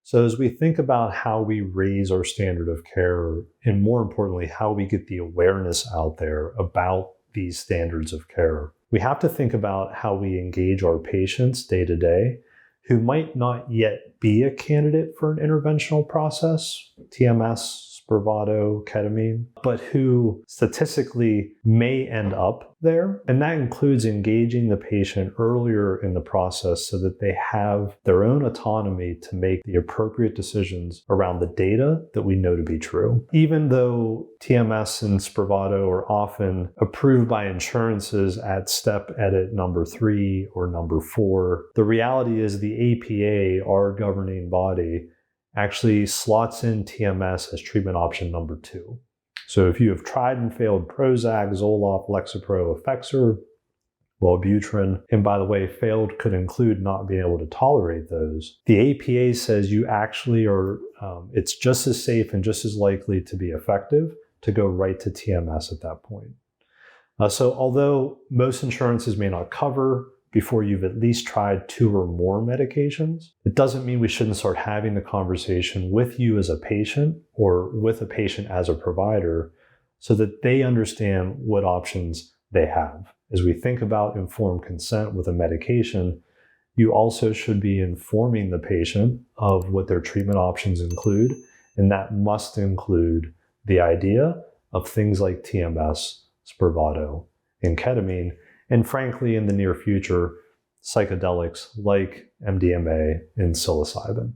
So as we think about how we raise our standard of care, and more importantly, how we get the awareness out there about these standards of care, we have to think about how we engage our patients day to day who might not yet be a candidate for an interventional process, TMS, Spravato, ketamine, but who statistically may end up there. And that includes engaging the patient earlier in the process so that they have their own autonomy to make the appropriate decisions around the data that we know to be true. Even though TMS and Spravato are often approved by insurances at step edit number 3 or number 4, the reality is the APA, our governing body, actually slots in TMS as treatment option number 2. So if you have tried and failed Prozac, Zoloft, Lexapro, Effexor, Wellbutrin, and by the way, failed could include not being able to tolerate those, the APA says you actually are, it's just as safe and just as likely to be effective to go right to TMS at that point. So although most insurances may not cover before you've at least tried 2 or more medications, it doesn't mean we shouldn't start having the conversation with you as a patient or with a patient as a provider so that they understand what options they have. As we think about informed consent with a medication, you also should be informing the patient of what their treatment options include, and that must include the idea of things like TMS, Spravato, and ketamine, and frankly, in the near future, psychedelics like MDMA and psilocybin.